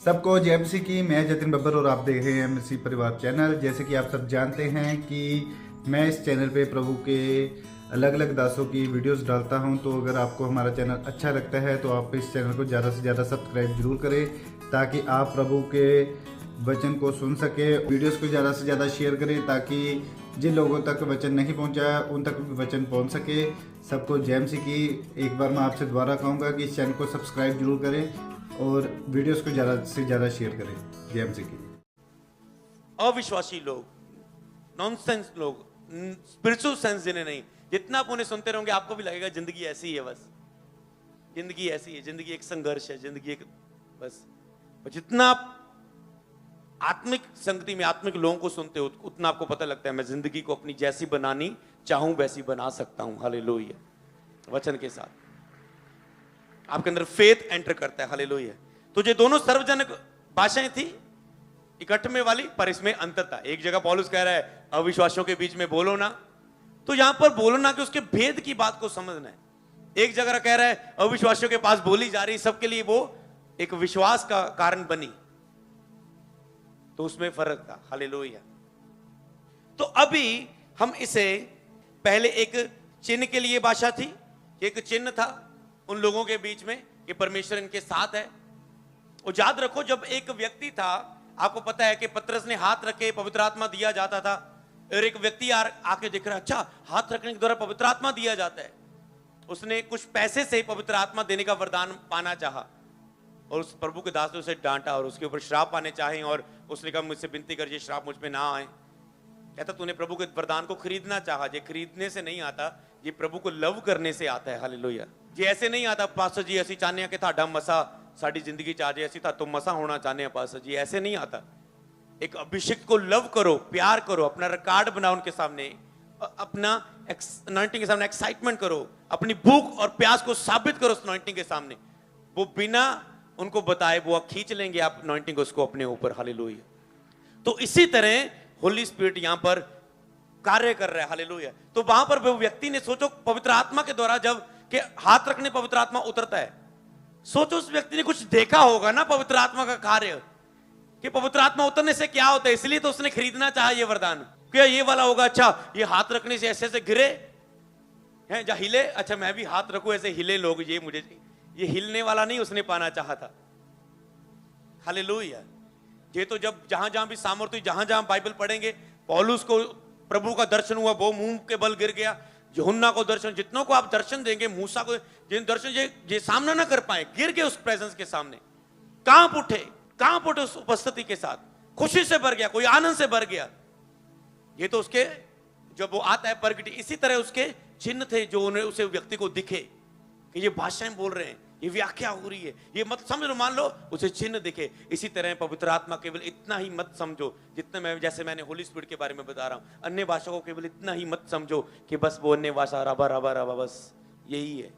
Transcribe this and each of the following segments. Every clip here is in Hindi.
सबको जय मसीह की। मैं जतिन बब्बर और आप देख रहे हैं मसीह परिवार चैनल। जैसे कि आप सब जानते हैं कि मैं इस चैनल पे प्रभु के अलग अलग दासों की वीडियोस डालता हूं, तो अगर आपको हमारा चैनल अच्छा लगता है तो आप इस चैनल को ज़्यादा से ज़्यादा सब्सक्राइब जरूर करें, ताकि आप प्रभु के वचन को सुन सके। वीडियोस को ज़्यादा से ज़्यादा शेयर करें, ताकि जिन लोगों तक वचन नहीं पहुंचा उन तक भी वचन पहुंच सके। सबको जय मसीह की। एक बार मैं आपसे दोबारा कहूँगा कि इस चैनल को सब्सक्राइब जरूर करें और वीडियोस को ज़्यादा से ज़्यादा शेयर करें। जय मसीह की। अविश्वासी लोग, नॉनसेंस लोग, स्पिरिचुअल सेंस जिन्हें नहीं, जितना आप उन्हें सुनते रहोगे आपको भी लगेगा जिंदगी ऐसी ही है। बस जिंदगी ऐसी है, जिंदगी एक संघर्ष है, जिंदगी एक बस। और जितना आप आत्मिक संगति में आत्मिक लोगों को सुनते हो उतना आपको पता लगता है मैं जिंदगी को अपनी जैसी बनानी चाहूं वैसी बना सकता हूं। हालेलुया। वचन के साथ आपके अंदर फेथ एंटर करता है। हालेलुया। तो ये दोनों सार्वजनिक भाषाएं थी इकट्ठ में वाली, पर इसमें अंतर था। एक जगह पौलुस कह रहा है अविश्वासियों के बीच में बोलो ना, तो यहां पर बोलो ना कि उसके भेद की बात को समझना है। एक जगह कह रहा है अविश्वासियों के पास बोली जा रही, सबके लिए वो एक विश्वास का कारण बनी, तो उसमें फर्क था। हालेलुया। तो अभी हम इसे, पहले एक चिन्ह के लिए भाषा थी, एक चिन्ह था उन लोगों के बीच में कि परमेश्वर इनके साथ है। और याद रखो जब एक व्यक्ति था, आपको पता है कि पतरस ने हाथ रखे पवित्र आत्मा दिया जाता था, और एक व्यक्ति आके देख रहा है अच्छा हाथ रखने के द्वारा पवित्र आत्मा दिया जाता है। उसने कुछ पैसे से पवित्र आत्मा देने का वरदान पाना चाहा, और उस प्रभु के दास ने उसे डांटा और उसके ऊपर श्राप पाने चाहे, और उसने कहा मुझसे विनती कर ये श्राप मुझ पे ना आए। कहता तूने प्रभु के वरदान को खरीदना चाहा, ये खरीदने से नहीं आता, ये प्रभु को लव करने से आता है। हालेलुया। ये ऐसे नहीं आता पास्टर जी ਅਸੀਂ ਚਾਹੁੰਦੇ ਹਾਂ कि ਤੁਹਾਡਾ ਮਸਾ ਸਾਡੀ ਜ਼ਿੰਦਗੀ ਚ ਆ ਜਾਏ, ਅਸੀਂ ਤੁਹਾਤੋਂ ਮਸਾ होना चाहते हैं पास्टर जी, ऐसे नहीं आता। एक अभिषेक को लव करो, प्यार करो, अपना रिकॉर्ड बनाओ उनके सामने, अपना अनॉइंटिंग के सामने एक्साइटमेंट करो, अपनी भूख और प्यास को साबित करो उस अनॉइंटिंग के सामने। वो बिना उनको बताए वो खींच लेंगे आप अनॉइंटिंग उसको अपने ऊपर। हालेलुया। तो इसी तरह होली स्पिरिट यहां पर कार्य कर रहा है। हालेलुया। तो वहां पर वो व्यक्ति ने, सोचो पवित्र आत्मा के द्वारा जब के हाथ रखने पवित्र आत्मा उतरता है, सोचो उस व्यक्ति ने कुछ देखा होगा ना पवित्र आत्मा का कार्य, कि पवित्र आत्मा उतरने से क्या होता है। इसलिए तो उसने खरीदना चाहा ये वरदान, क्या ये वाला होगा, अच्छा ये हाथ रखने से ऐसे ऐसे गिरे हैं या हिले, अच्छा मैं भी हाथ रखूं ऐसे हिले लोग, ये मुझे, ये हिलने वाला नहीं उसने पाना चाहा था। हालेलुया। ये तो जब जहां जहां भी सामर्थ्य, जहां जहां बाइबल पढ़ेंगे, पौलुस को प्रभु का दर्शन हुआ, वो मुंह के बल गिर गया। यूहन्ना को दर्शन, जितनों को आप दर्शन देंगे, मूसा को जिन दर्शन ये सामना ना कर पाए, गिर गए उस प्रेजेंस के सामने, कांप उठे उस उपस्थिति के साथ, खुशी से भर गया, कोई आनंद से भर गया। ये तो उसके जब वो आता है प्रगति, इसी तरह उसके चिन्ह थे जो उन्हें उसे व्यक्ति को दिखे कि ये भाषाएं बोल रहे हैं, ये व्याख्या हो रही है, ये मत समझ लो, मान लो उसे चिन्ह दिखे। इसी तरह पवित्र आत्मा केवल इतना ही मत समझो जितना मैं, जैसे मैंने होली स्पिरिट के बारे में बता रहा हूं, अन्य भाषा को केवल इतना ही मत समझो कि बस वो अन्य भाषा रबा रबा रबा बस यही है।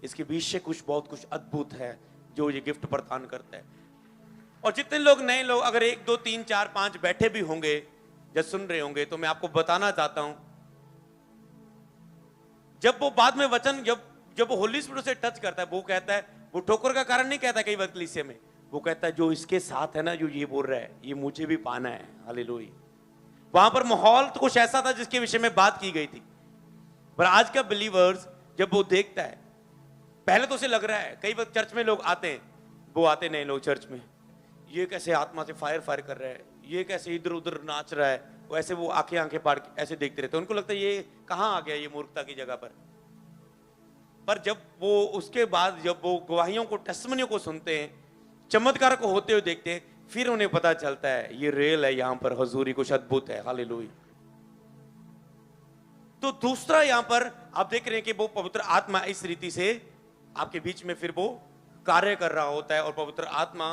इसके बीच से कुछ बहुत कुछ अद्भुत है जो ये गिफ्ट प्रदान करता है। और जितने लोग नए लोग अगर 1 2 3 4 5 बैठे भी होंगे जब सुन रहे होंगे, तो मैं आपको बताना चाहता हूं, जब वो बाद में वचन जब वो होली स्पिरिट से टच करता है, वो कहता है, वो ठोकर का कारण नहीं कहता कई वक्त कलीसिया में, वो कहता है जो इसके साथ है ना, जो ये बोल रहा है, ये मुझे भी पाना है। हालेलुया। वहां पर माहौल तो कुछ ऐसा था जिसके विषय में बात की गई थी, पर आज का बिलीवर्स जब वो देखता है, पहले तो उसे लग रहा है, कई वक्त चर्च में लोग आते हैं, वो आते नए लोग चर्च में, ये कैसे आत्मा से फायर कर रहा है, ये कैसे इधर उधर नाच रहा है, वो ऐसे वो आंखें फाड़ ऐसे देखते रहते, उनको लगता है ये कहां आ गया ये मूर्खता की जगह पर जब वो उसके बाद जब वो गवाहियों को, टेस्टिमनियों को सुनते हैं, चमत्कार को होते हुए देखते हैं, फिर उन्हें पता चलता है ये रियल है, यहां पर हुजूरी कुछ अद्भुत है। हालेलुया। तो दूसरा यहां पर आप देख रहे हैं कि वो पवित्र आत्मा इस रीति से आपके बीच में फिर वो कार्य कर रहा होता है, और पवित्र आत्मा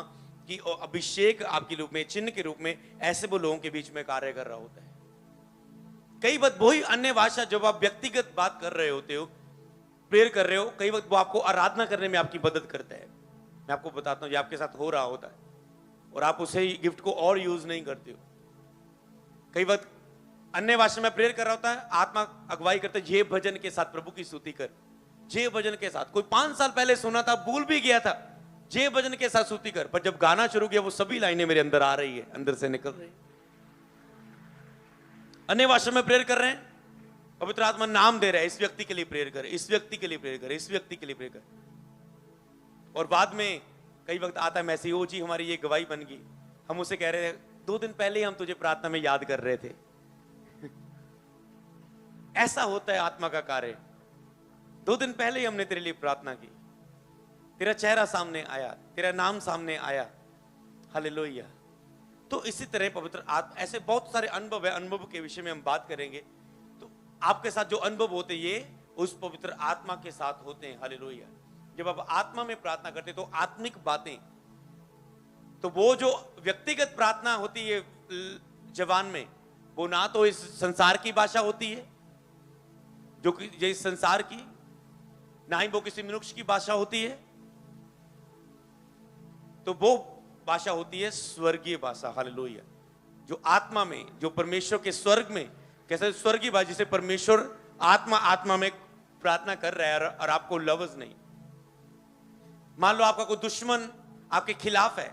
की अभिषेक आपके रूप में, चिन्ह के रूप में ऐसे वो लोगों के बीच में कार्य कर रहा होता है। कई बात वही अन्य भाषा जब आप व्यक्तिगत बात कर रहे होते हो, प्रेयर कर रहे हो, कई वक्त वो आपको आराधना करने में आपकी मदद करता है। मैं आपको बताता हूं ये आपके साथ हो रहा होता है, और आप उसे गिफ्ट को और यूज नहीं करते हो। कई वक्त अन्य भाषा में प्रेयर कर रहा होता है, आत्मा अगुवाई करता है, ये भजन के साथ प्रभु की स्तुति कर, ये भजन के साथ। कोई 5 साल पहले सुना था, भूल भी गया था, जे भजन के साथ स्तुति कर। पर जब गाना शुरू किया वो सभी लाइनें मेरे अंदर आ रही है, अंदर से निकल रही है। अन्य भाषा में प्रेयर कर रहे हैं, पवित्र आत्मा नाम दे रहा है, इस व्यक्ति के लिए प्रेयर कर, इस व्यक्ति के लिए प्रेयर कर, इस व्यक्ति के लिए प्रेयर कर। और बाद में कई वक्त आता है मैसेज, ओ जी हमारी ये गवाही बन गई, हम उसे कह रहे थे 2 दिन पहले ही हम तुझे प्रार्थना में याद कर रहे थे। ऐसा होता है आत्मा का कार्य। 2 दिन पहले ही हमने तेरे लिए प्रार्थना की, तेरा चेहरा सामने आया, तेरा नाम सामने आया। हालेलुया। तो इसी तरह पवित्र आत्मा, ऐसे बहुत सारे अनुभव है, अनुभव के विषय में हम बात करेंगे। तो आपके साथ जो अनुभव होते हैं ये उस पवित्र आत्मा के साथ होते हैं। हालेलुया। जब आप आत्मा में प्रार्थना करते तो आत्मिक बातें, तो वो जो व्यक्तिगत प्रार्थना होती है जवान में, वो ना तो इस संसार की भाषा होती है जो कि ये इस संसार की, ना ही वो किसी मनुष्य की भाषा होती है, तो वो भाषा होती है स्वर्गीय भाषा। हालेलुया। जो आत्मा में, जो परमेश्वर के स्वर्ग में, कैसे स्वर्गीय भाषा जिसे परमेश्वर आत्मा में प्रार्थना कर रहा है और आपको लफ्ज नहीं। मान लो आपका कोई दुश्मन आपके खिलाफ है,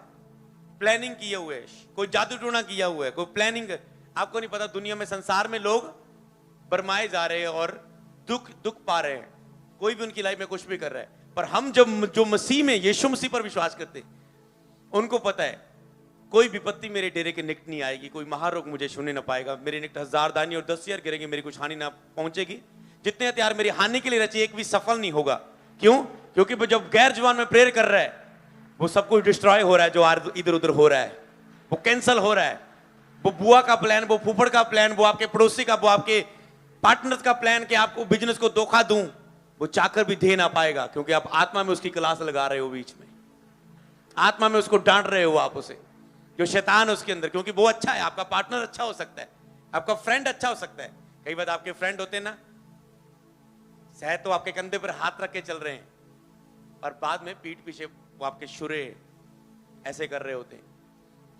प्लानिंग किए हुए है, कोई जादू टोना किया हुआ है, कोई प्लानिंग, आपको नहीं पता दुनिया में संसार में लोग बरमाए जा रहे हैं और दुख पा रहे हैं, कोई भी उनकी लाइफ में कुछ भी कर रहा है। पर हम जब जो मसीह में, यीशु मसीह पर विश्वास करते हैं, उनको पता है कोई विपत्ति मेरे डेरे के निकट नहीं आएगी, कोई महारोग मुझे छूने ना पाएगा, मेरे निकट 1000 दानी और 10,000 गिरेंगे, मेरी कुछ हानि ना पहुंचेगी। जितने हथियार मेरी हानि के लिए रचे एक भी सफल नहीं होगा। क्यों? क्योंकि वो जब गैर जवान में प्रेयर कर रहा है, वो सब कुछ डिस्ट्रॉय हो रहा है, जो इधर उधर हो रहा है वो कैंसल हो रहा है। वो बुआ का प्लान, वो फूफड़ का प्लान, वो आपके पड़ोसी का, वो आपके पार्टनर का प्लान कि आपको बिजनेस को धोखा दूं, वो चाहकर भी दे ना पाएगा, क्योंकि आप आत्मा में उसकी क्लास लगा रहे हो, बीच में आत्मा में उसको डांट रहे हो आप उसे, जो शैतान है उसके अंदर। क्योंकि वो अच्छा है, आपका पार्टनर अच्छा हो सकता है, आपका फ्रेंड अच्छा हो सकता है। कई बार आपके फ्रेंड होते हैं ना, शायद तो आपके कंधे पर हाथ रख के चल रहे हैं और बाद में पीठ पीछे वो आपके शुरे ऐसे कर रहे होते हैं,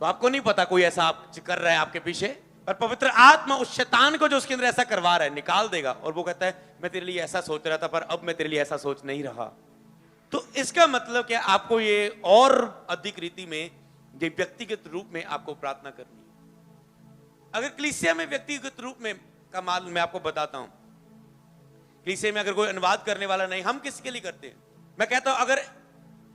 तो आपको नहीं पता कोई ऐसा आप कर रहा है आपके पीछे। पर पवित्र आत्मा उस शैतान को जो उसके अंदर ऐसा करवा रहा है निकाल देगा, और वो कहता है मैं तेरे लिए ऐसा सोच रहा था पर अब मैं तेरे लिए ऐसा सोच नहीं रहा। तो इसका मतलब क्या, आपको ये और अधिक रीति में, ये व्यक्तिगत रूप में आपको प्रार्थना करनी है। अगर कलीसिया में व्यक्तिगत रूप में का माल मैं आपको बताता हूं, कलीसिया में अगर कोई अनुवाद करने वाला नहीं, हम किसके लिए करते हैं? मैं कहता हूं अगर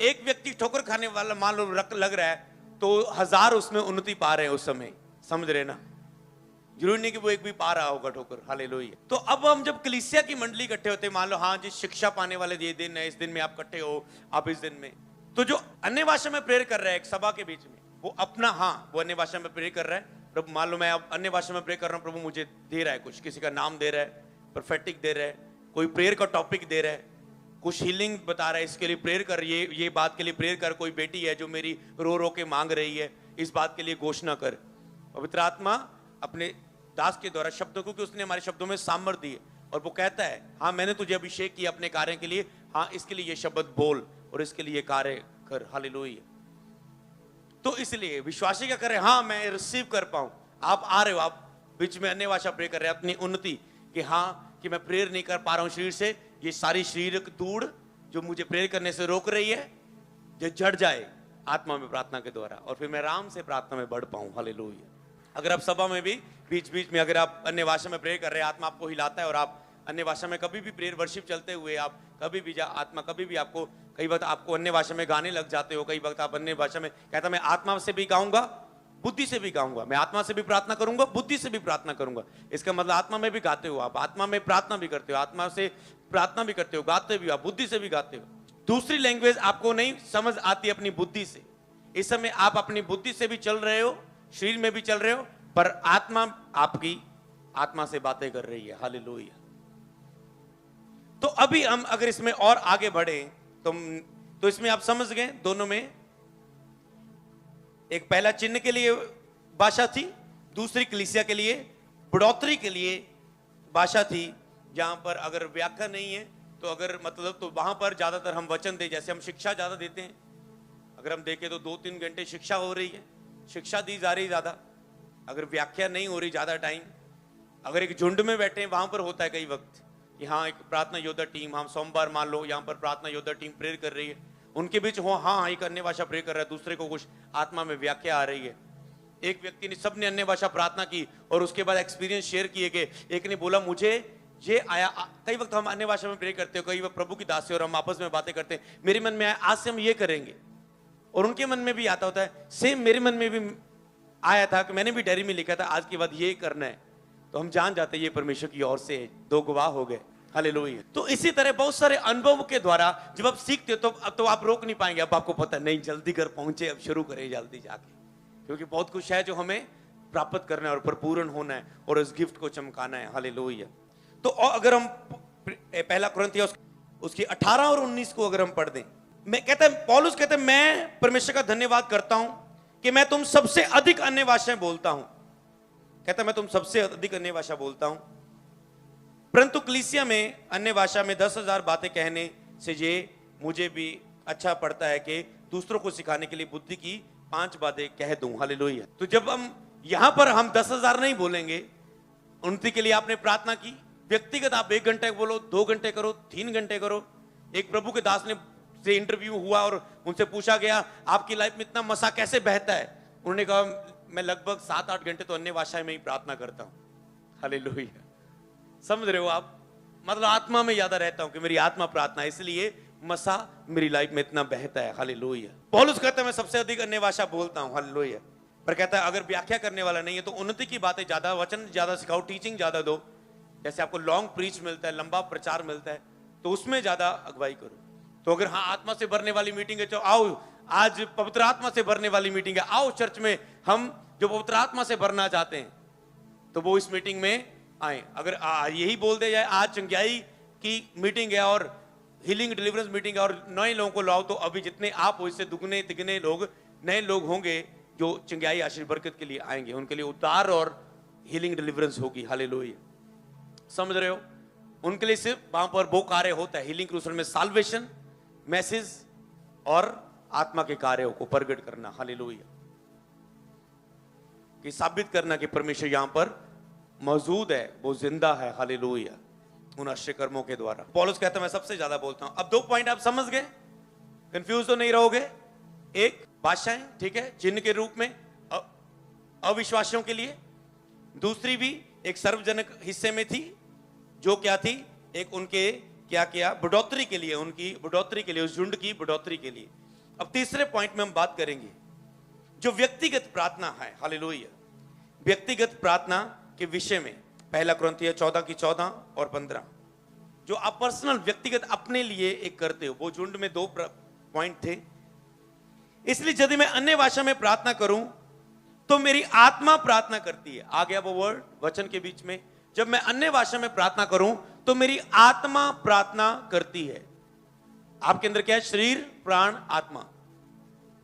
एक व्यक्ति ठोकर खाने वाला मान लो लग रहा है, तो 1000 उसमें उन्नति पा रहे हैं उस समय, समझ रहे ना? जरूरी नहीं कि वो एक भी पा रहा होगा ठोकर। हालेलुया। तो अब हम जब कलीसिया की मंडली इकट्ठे होते हैं, मान लो हाँ जी शिक्षा पाने वाले ये दिन है, इस दिन में आप इकट्ठे हो, आप इस दिन में, तो जो अन्य भाषा में प्रेयर कर रहा है एक सभा के बीच में, वो अपना, हाँ वो अन्य भाषा में प्रेयर कर रहा है। प्रभु मान लो मैं अब अन्य भाषा में प्रेयर कर रहा हूँ, प्रभु मुझे दे रहा है कुछ, किसी का नाम दे रहा है, परफेक्टिक दे रहा है, कोई प्रेयर का टॉपिक दे रहा है, कुछ हीलिंग बता रहा है, इसके लिए प्रेयर कर, ये बात के लिए प्रेयर कर, कोई बेटी है जो मेरी रो रो के मांग रही है, इस बात के लिए घोषणा कर। पवित्र आत्मा अपने दास के द्वारा शब्दों, क्योंकि उसने हमारे शब्दों में सामर्थ्य दी है, और वो कहता है हाँ मैंने तुझे अभिषेक किया अपने कार्य के लिए, हाँ इसके लिए ये शब्द बोल और इसके लिए कार्य कर। हालेलुया। तो इसलिए विश्वासी क्या करे, हाँ मैं रिसीव कर पाऊं। आप आ रहे हो, आप बीच में अन्य भाषा प्रेयर कर रहे हैं अपनी उन्नति कि हाँ कि मैं प्रेयर नहीं कर पा रहा हूं शरीर से, ये सारी शरीर धूड़ जो मुझे प्रेयर करने से रोक रही है, जो झड़ जाए आत्मा में प्रार्थना के द्वारा, और फिर मैं आराम से प्रार्थना में बढ़ पाऊं। हालेलुया। अगर आप सभा में भी बीच बीच में अगर आप अन्य भाषा में प्रेयर कर रहे हैं, आत्मा आपको हिलाता है, और आप अन्य भाषा में कभी भी प्रेयर वर्शिप चलते हुए आप कभी भी आत्मा कभी भी आपको, कई वक्त आपको अन्य भाषा में गाने लग जाते हो, कई वक्त आप अन्य भाषा में कहता मैं आत्मा से भी गाऊंगा बुद्धि से भी गाऊंगा, मैं आत्मा से भी प्रार्थना करूंगा बुद्धि से भी प्रार्थना करूंगा। इसका मतलब आत्मा में भी गाते हो आप, आत्मा में प्रार्थना भी करते हो, आत्मा से प्रार्थना भी करते हो, गाते भी हो आप, बुद्धि से भी गाते हो। दूसरी लैंग्वेज आपको नहीं समझ आती अपनी बुद्धि से, इस समय आप अपनी बुद्धि से भी चल रहे हो, शरीर में भी चल रहे हो, पर आत्मा आपकी आत्मा से बातें कर रही है। हालेलुया। तो अभी हम अगर इसमें और आगे बढ़े तो इसमें आप समझ गए दोनों में, एक पहला चिन्ह के लिए भाषा थी, दूसरी कलीसिया के लिए बढ़ोतरी के लिए भाषा थी, जहां पर अगर व्याख्या नहीं है तो अगर मतलब तो वहां पर ज्यादातर हम वचन दे, जैसे हम शिक्षा ज्यादा देते हैं, अगर हम देखें तो 2-3 घंटे शिक्षा हो रही है, शिक्षा दी जा रही ज्यादा, अगर व्याख्या नहीं हो रही ज्यादा टाइम। अगर एक झुंड में बैठे हैं वहां पर होता है कई वक्त कि हाँ एक प्रार्थना योद्धा टीम, हम सोमवार मान लो यहाँ पर प्रार्थना योद्धा टीम प्रेयर कर रही है, उनके बीच हो हाँ एक अन्य भाषा प्रे कर रहा है, दूसरे को कुछ आत्मा में व्याख्या आ रही है। एक व्यक्ति ने सबने अन्य भाषा प्रार्थना की और उसके बाद एक्सपीरियंस शेयर किए गए। एक ने बोला मुझे ये आया, कई वक्त हम अन्य भाषा में प्रे करते हो, कई वक्त प्रभु की दास से और हम आपस में बातें करते हैं, मेरे मन में आया आज से हम ये करेंगे, और उनके मन में भी आता होता है सेम मेरे मन में भी आया था कि मैंने भी डायरी में लिखा था आज के बाद ये करना है, तो हम जान जाते ये परमेश्वर की ओर से 2 गवाह हो गए। हालेलुया। तो इसी तरह बहुत सारे अनुभव के द्वारा जब आप सीखते हो तो अब तो आप रोक नहीं पाएंगे, अब आपको पता नहीं जल्दी कर पहुंचे, अब शुरू करें जल्दी जाके, क्योंकि बहुत कुछ है जो हमें प्राप्त करना है और परिपूर्ण होना है और इस गिफ्ट को चमकाना है। हालेलुया। तो अगर हम पहला कुरिन्थियों उसकी 18 और 19 को अगर हम पढ़ दें, मैं कहता है पौलुस कहते हैं मैं परमेश्वर का धन्यवाद करता हूं कि मैं तुम सबसे अधिक अन्य भाषाएं बोलता हूं। कहता है मैं तुम सबसे अधिक अन्य भाषा बोलता हूं, परंतु कलीसिया में अन्य भाषा में 10,000 बातें कहने से ये मुझे भी अच्छा पड़ता है कि दूसरों को सिखाने के लिए बुद्धि की 5 बातें कह दूं। हालेलुया। तो जब हम यहां पर हम 10,000 नहीं बोलेंगे, उन्नति के लिए आपने प्रार्थना की, व्यक्तिगत आप 1 घंटे बोलो, 2 घंटे करो, 3 घंटे करो। एक प्रभु के दास ने से इंटरव्यू हुआ और उनसे पूछा गया आपकी लाइफ में इतना मसा कैसे बहता है, उन्होंने कहा मैं लगभग 7-8 घंटे तो अन्य भाषा में ही प्रार्थना करता हूं। हालेलुया। समझ रहे हो आप, मतलब आत्मा में ज्यादा रहता हूं कि मेरी आत्मा प्रार्थना, इसलिए मसा मेरी लाइफ में इतना बहता है। हालेलुया। पौलुस कहता है मैं सबसे अधिक अन्य भाषा बोलता हूं। हालेलुया। पर कहता है अगर व्याख्या करने वाला नहीं है तो उन्नति की बातें ज्यादा, वचन ज्यादा सिखाओ, टीचिंग ज्यादा दो। जैसे आपको लॉन्ग प्रीच मिलता है, लंबा प्रचार मिलता है, तो उसमें ज्यादा अगुवाई करो। तो अगर हाँ आत्मा से भरने वाली मीटिंग है तो आओ, आज पवित्र आत्मा से भरने वाली मीटिंग है, आओ चर्च में हम जो पवित्र आत्मा से भरना चाहते हैं तो वो इस मीटिंग में आए। अगर यही बोल दे जाए आज चंगाई की मीटिंग है और हीलिंग डिलीवरेंस मीटिंग है और नए लोगों को लाओ, तो अभी जितने आप हो इससे दुगने तिगने लोग नए लोग होंगे जो चंगाई आशीष बरकत के लिए आएंगे, उनके लिए उद्धार और हीलिंग डिलीवरेंस होगी। हालेलुया। समझ रहे हो, उनके लिए सिर्फ वहां पर वो कार्य होता है हीलिंग क्रूसल में, साल्वेशन मैसेज और आत्मा के कार्यों को प्रकट करना। हालेलुया। कि साबित करना कि परमेश्वर यहां पर मौजूद है, वो जिंदा है। हालेलुया। उन आश्चर्य कर्मों के द्वारा पौलुस कहता है मैं सबसे ज्यादा बोलता हूं। अब 2 पॉइंट आप समझ गए, कंफ्यूज तो नहीं रहोगे। एक भाषाएं, ठीक है, चिन्ह के रूप में अविश्वासियों के लिए, दूसरी भी एक सार्वजनिक हिस्से में थी जो क्या थी, एक उनके क्या किया बढ़ोतरी के लिए, उनकी बढ़ोतरी के लिए, उस झुंड की बढ़ोतरी के लिए। अब तीसरे पॉइंट में हम बात करेंगे जो व्यक्तिगत प्रार्थना है। हालेलुया। व्यक्तिगत प्रार्थना के विषय में 1 कुरिन्थियों 14 की 14 और 15 जो आप पर्सनल व्यक्तिगत अपने लिए एक करते हो। वो झुंड में 2 पॉइंट थे। इसलिए यदि मैं अन्य भाषा में प्रार्थना करूं तो मेरी आत्मा प्रार्थना करती है। आ गया वो वर्ड वचन के बीच में, जब मैं अन्य भाषा में प्रार्थना करूं तो मेरी आत्मा प्रार्थना करती है। आपके अंदर क्या है, शरीर प्राण आत्मा।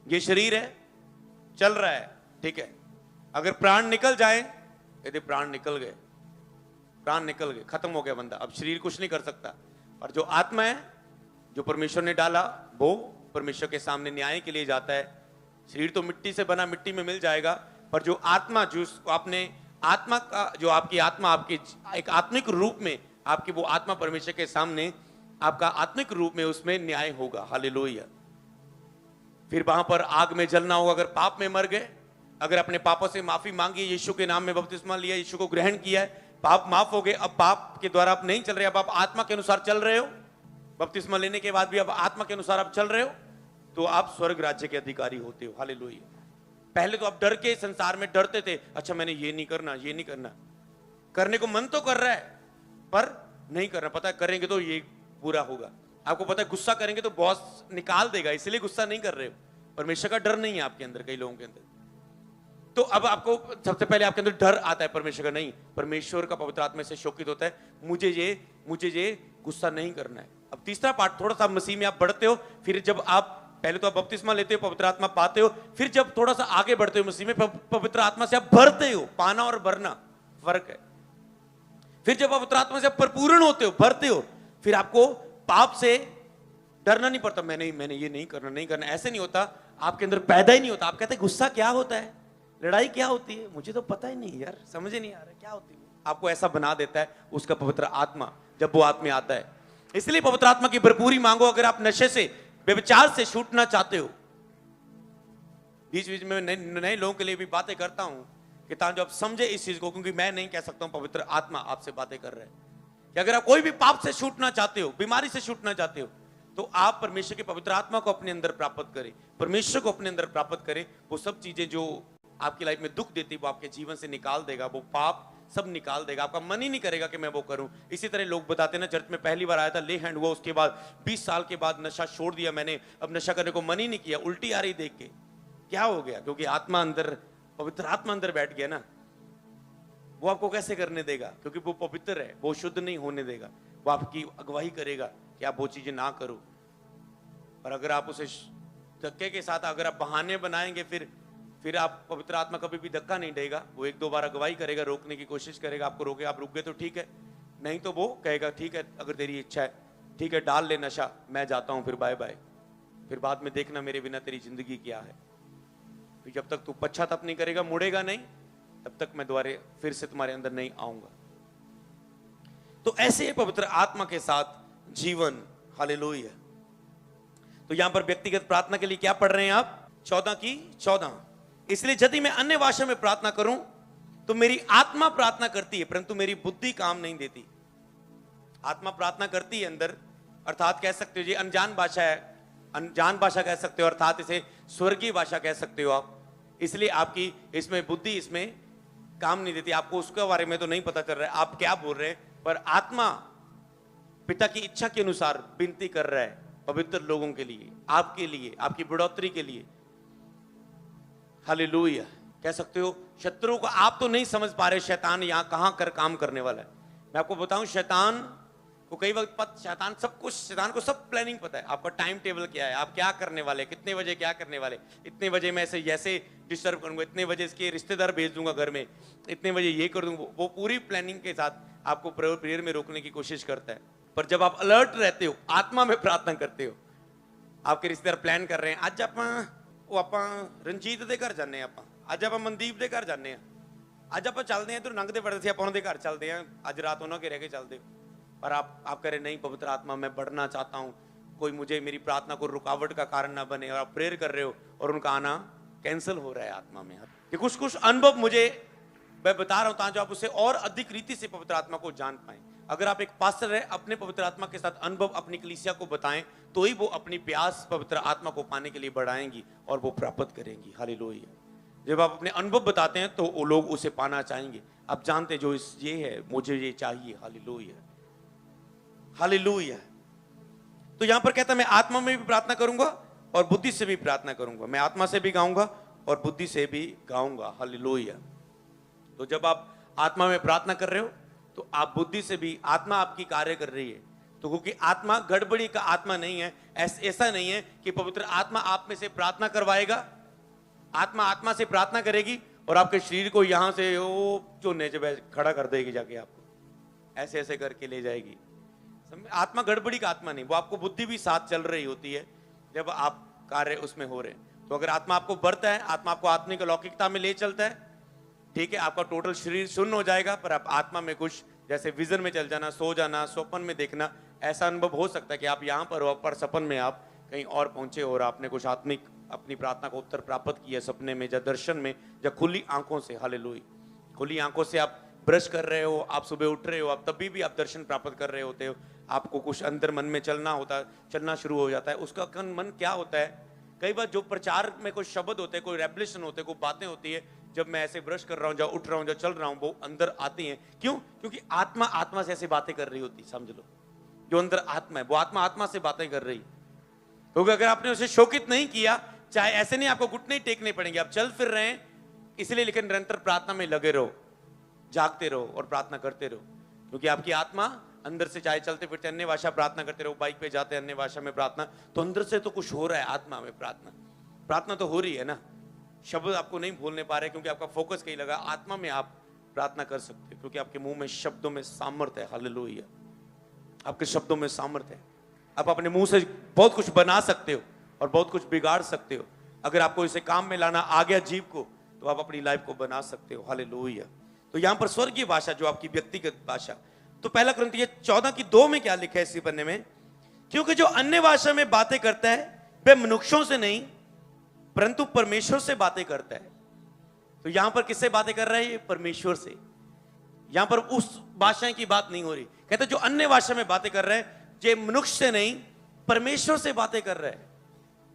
ये शरीर है, चल रहा है, ठीक है। अगर प्राण निकल जाए, यदि प्राण निकल गए, प्राण निकल गए, खत्म हो गया बंदा, अब शरीर कुछ नहीं कर सकता। और जो आत्मा है जो परमेश्वर ने डाला वो परमेश्वर के सामने न्याय के लिए जाता है। शरीर तो मिट्टी से बना, मिट्टी में मिल जाएगा, पर जो आत्मा, जो आपने आत्मा का, जो आपकी आत्मा आपके एक आत्मिक रूप में, आपकी वो आत्मा परमेश्वर के सामने आपका आत्मिक रूप में उसमें न्याय होगा। हालेलुया। फिर वहां पर आग में जलना होगा। अगर पाप में मर गए, अगर अपने पापों से माफी मांगी, यीशु के नाम में बपतिस्मा लिया, यीशु को ग्रहण किया है, पाप माफ हो गए, अब पाप के द्वारा आप नहीं चल रहे, अब आप आत्मा के अनुसार चल रहे हो, बपतिस्मा लेने के बाद भी अब आत्मा के अनुसार आप चल रहे हो, तो आप स्वर्ग राज्य के अधिकारी होते हो। हालेलुया। पहले तो आप डर के संसार में डरते थे, अच्छा मैंने ये नहीं करना, ये नहीं करना, करने को मन तो कर रहा है पर नहीं करना, पता है करेंगे तो ये पूरा होगा। आपको पता है गुस्सा करेंगे तो बॉस निकाल देगा, इसलिए गुस्सा नहीं कर रहे हो। परमेश्वर का डर नहीं है आपके अंदर, कई लोगों के अंदर। तो अब आपको सबसे पहले आपके अंदर डर आता है, परमेश्वर का नहीं, परमेश्वर का पवित्र आत्मा से शोकित होता है, मुझे ये गुस्सा नहीं करना है। अब तीसरा पार्ट, थोड़ा सा मसीह में आप बढ़ते हो, फिर जब आप पहले तो आप बपतिस्मा लेते हो, पवित्र आत्मा पाते हो, फिर जब थोड़ा सा आगे बढ़ते हो मसीह में, पवित्र आत्मा से आप भरते हो। पाना और भरना फर्क है। फिर जब पवित्र आत्मा से आप परिपूर्ण होते हो, भरते हो, फिर आपको पाप से डरना नहीं पड़ता, मैंने ये नहीं करना, ऐसे नहीं होता, आपके अंदर पैदा ही नहीं होता। आप कहते हैं गुस्सा क्या होता है, लड़ाई क्या होती है, मुझे तो पता ही नहीं यार, समझ ही नहीं आ रहा क्या होती है। आपको ऐसा बना देता है उसका पवित्र आत्मा, जब वो आत्मा आता है। इसलिए पवित्र आत्मा की भरपूरी मांगो। अगर आप नशे से व्यभिचार से छूटना चाहते हो, बीच बीच में नए लोगों के लिए भी बातें करता हूं कि ताकि आप समझे इस चीज को, क्योंकि मैं नहीं कह सकता हूं, पवित्र आत्मा आपसे बातें कर रहे हैं कि अगर आप कोई भी पाप से छूटना चाहते हो, बीमारी से छूटना चाहते हो, तो आप परमेश्वर की पवित्र आत्मा को अपने अंदर प्राप्त करें, परमेश्वर को अपने अंदर प्राप्त करें। वो सब चीजें जो आपकी लाइफ में दुख देती वो आपके जीवन से निकाल देगा, वो पाप सब निकाल देगा, आपका मन ही नहीं करेगा कि मैं वो करूं। इसी तरह लोग बताते हैं ना, चर्च में पहली बार आया था, ले हैंड हुआ, उसके बाद 20 साल के बाद नशा छोड़ दिया मैंने, अब नशा करने को मन ही नहीं किया, उल्टी आ रही देख के। क्या हो गया? क्योंकि आत्मा अंदर, पवित्र आत्मा अंदर बैठ गया ना। वो आपको कैसे करने देगा? क्योंकि वो पवित्र है, वो शुद्ध नहीं होने देगा, वो आपकी अगुवाई करेगा कि आप वो चीजें ना करो। और अगर आप उसे धक्के के साथ, अगर आप बहाने बनाएंगे, फिर आप, पवित्र आत्मा कभी भी धक्का नहीं देगा, वो 1-2 बार अगुवाई करेगा, रोकने की कोशिश करेगा, आपको रोके, आप रुक गए तो ठीक है, नहीं तो वो कहेगा ठीक है, अगर तेरी इच्छा है ठीक है, डाल ले नशा, मैं जाता हूं, फिर बाय बाय, फिर बाद में देखना मेरे बिना तेरी जिंदगी क्या है। फिर जब तक तू पश्चाताप नहीं करेगा, मुड़ेगा नहीं, तब तक मैं दोबारा फिर से तुम्हारे अंदर नहीं आऊंगा। तो ऐसे पवित्र आत्मा के साथ जीवन, हालेलुया। तो यहां पर व्यक्तिगत प्रार्थना के लिए क्या पढ़ रहे हैं आप? 14:14। इसलिए यदि मैं अन्य भाषा में प्रार्थना करूं तो मेरी आत्मा प्रार्थना करती है, परंतु मेरी बुद्धि काम नहीं देती। आत्मा प्रार्थना करती है अंदर, अर्थात कह सकते हो ये अनजान भाषा है, अनजान भाषा कह सकते हो, अर्थात इसे स्वर्गीय भाषा कह सकते हो आप। इसलिए आपकी इसमें बुद्धि इसमें काम नहीं देती, आपको उसके बारे में तो नहीं पता चल रहा है आप क्या बोल रहे हैं, पर आत्मा पिता की इच्छा के अनुसार विनती कर रहा है पवित्र लोगों के लिए, आपके लिए, आपकी बढ़ोतरी के लिए। हालेलुया। कह सकते हो शत्रु को आप तो नहीं समझ पा रहे शैतान यहां कहां कर काम करने वाला है। मैं आपको बताऊं, शैतान को कई वक्त शैतान सब कुछ, शैतान को सब प्लानिंग पता है, आपका टाइम टेबल क्या है, आप क्या करने वाले, कितने बजे क्या करने वाले, इतने बजे मैं ऐसे डिस्टर्ब करूंगा, इतने बजे इसके रिश्तेदार भेज दूंगा घर में, इतने बजे ये कर दूंगा। वो पूरी प्लानिंग के साथ आपको प्रेयर में रोकने की कोशिश करता है। पर जब आप अलर्ट रहते हो, आत्मा में प्रार्थना करते हो, आपके रिश्तेदार प्लान कर रहे हैं, आज आप रंजीत दे घर जाने, आप ਅੱਜ ਆਪਾਂ ਮਨਦੀਪ ਦੇ ਘਰ ਜਾਂਦੇ ਆ, ਅੱਜ ਆਪਾਂ ਚੱਲਦੇ ਆ, ਤੂੰ ਲੰਘਦੇ ਵੜਦੇ ਸੀ ਆਪਾਂ ਉਹਨਾਂ ਦੇ ਘਰ ਚੱਲਦੇ ਆ, ਅੱਜ ਰਾਤ ਉਹਨਾਂ के रह के चलते हो। पर आप कह रहे नहीं पवित्र आत्मा मैं बढ़ना चाहता हूँ, कोई मुझे मेरी प्रार्थना को रुकावट का कारण ना बने, और आप प्रेयर कर रहे हो और उनका आना कैंसिल हो रहा है आत्मा में। कि कुछ अनुभव मुझे मैं बता रहा हूँ ताकि आप उससे और अधिक रीति से पवित्र आत्मा को जान पाए। अगर आप एक पास्टर है, अपने पवित्र आत्मा के साथ अनुभव अपनी कलीसिया को बताएं, तो ही वो अपनी प्यास पवित्र आत्मा को पाने के लिए बढ़ाएंगी और वो प्राप्त करेंगी। हालेलुया। जब आप अपने अनुभव बताते हैं तो वो लोग उसे पाना चाहेंगे। आप जानते जो ये है, मुझे ये चाहिए। Hallelujah, hallelujah. तो यहां पर कहता है मैं आत्मा में भी प्रार्थना करूंगा और बुद्धि से भी प्रार्थना करूंगा, मैं आत्मा से भी गाऊंगा और बुद्धि से भी गाऊंगा। हालेलुया। तो जब आप आत्मा में प्रार्थना कर रहे हो तो आप बुद्धि से भी, आत्मा आपकी कार्य कर रही है। तो क्योंकि आत्मा गड़बड़ी का आत्मा नहीं है, ऐसा नहीं है कि पवित्र आत्मा आप में से प्रार्थना करवाएगा, आत्मा से प्रार्थना करेगी और आपके शरीर को यहां से वो जो नीचे खड़ा कर देगी, जाके आपको ऐसे ऐसे करके ले जाएगी। आत्मा गड़बड़ी का आत्मा नहीं, वो आपको बुद्धि भी साथ चल रही होती है जब आप कार्य उसमें हो रहे हैं। तो अगर आत्मा आपको बढ़ता है, आत्मा आपको आत्मिक लौकिकता में ले चलता है, ठीक है, आपका टोटल शरीर शून्य हो जाएगा, पर आप आत्मा में कुछ जैसे विजन में चल जाना, सो जाना, स्वप्न में देखना, ऐसा अनुभव हो सकता है कि आप यहाँ पर हो, पर सपन में आप कहीं और पहुंचे और आपने कुछ आत्मिक अपनी प्रार्थना को उत्तर प्राप्त किया सपने में या दर्शन में या खुली आंखों से। हालेलुया। खुली आंखों से आप ब्रश कर रहे हो, आप सुबह उठ रहे हो, आप तभी भी आप दर्शन प्राप्त कर रहे होते हो, आपको कुछ अंदर मन में चलना शुरू हो जाता है। उसका मन क्या होता है, कई बार जो प्रचार में कोई शब्द होते हैं, कोई रेवलेशन होते हैं, कोई बातें होती है, जब मैं ऐसे ब्रश कर रहा हूँ, जब उठ रहा हूँ, जब चल रहा हूँ, वो अंदर आती हैं। क्यों? क्योंकि आत्मा से ऐसे बातें कर रही होती, समझ लो, जो अंदर आत्मा है वो आत्मा से बातें कर रही। क्योंकि अगर आपने उसे शोकित नहीं किया, चाहे ऐसे नहीं आपको घुटने ही टेकने पड़ेंगे, आप चल फिर रहे हैं इसलिए, लेकिन निरंतर प्रार्थना में लगे रहो, जागते रहो और प्रार्थना करते रहो। क्योंकि आपकी आत्मा अंदर से, चाहे चलते फिरते अन्य भाषा प्रार्थना करते रहो, बाइक पे जाते अन्य भाषा में प्रार्थना, तो अंदर से तो कुछ हो रहा है। आत्मा में प्रार्थना तो हो रही है ना, शब्द आपको नहीं बोलने पा रहे क्योंकि आपका फोकस कहीं लगा। आत्मा में आप प्रार्थना कर सकते हो क्योंकि आपके मुंह में, शब्दों में सामर्थ्य है। हालेलुया। आपके शब्दों में सामर्थ्य है, आप अपने मुंह से बहुत कुछ बना सकते हो और बहुत कुछ बिगाड़ सकते हो। अगर आपको इसे काम में लाना आ गया जीव को, तो आप अपनी लाइफ को बना सकते हो। हालेलुया। तो यहां पर स्वर्गीय भाषा जो आपकी व्यक्तिगत भाषा, तो पहला कुरिन्थियों 14:2 में क्या लिखा है इसी पन्ने में, क्योंकि जो अन्य भाषा में बातें करता है वह मनुष्यों से नहीं परंतु परमेश्वर से बातें करता है। तो यहां पर किससे बातें कर रहा है? ये परमेश्वर से। यहां पर उस भाषा की बात नहीं हो रही। कहते जो अन्य भाषा में बातें कर रहे हैं, ये मनुष्य से नहीं परमेश्वर से बातें कर रहा है।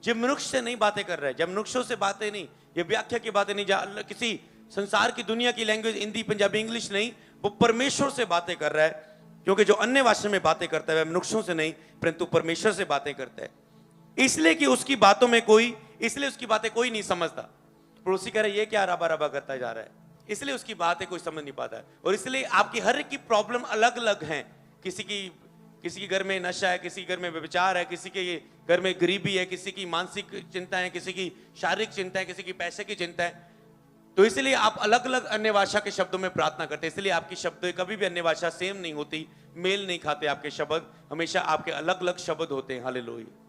ये मनुष्य से नहीं बातें कर रहा है, जब मनुष्यों से बातें नहीं, ये व्याख्या की बातें नहीं, किसी संसार की दुनिया की लैंग्वेज हिंदी पंजाबी इंग्लिश नहीं, वो परमेश्वर से बातें कर रहा है। क्योंकि जो अन्य भाषा में बातें करता है वह मनुष्यों से नहीं परंतु परमेश्वर से बातें करता है। इसलिए कि उसकी बातों में कोई, इसलिए उसकी बातें कोई नहीं समझता। पड़ोसी कह रहे ये क्या रबा रबा करता जा रहा है, इसलिए उसकी बातें कोई समझ नहीं पाता है। और इसलिए आपकी हर एक की प्रॉब्लम अलग अलग हैं। किसी की घर में नशा है, किसी के घर में व्यभिचार है, किसी के घर में गरीबी है, किसी की मानसिक चिंता है, किसी की शारीरिक चिंता है, किसी की पैसे की चिंता है। तो इसलिए आप अलग अलग अन्य भाषा के शब्दों में प्रार्थना करते हैं। इसलिए आपकी शब्द कभी भी अन्य भाषा सेम नहीं होती, मेल नहीं खाते। आपके शब्द हमेशा आपके अलग अलग शब्द होते हैं। हालेलुया।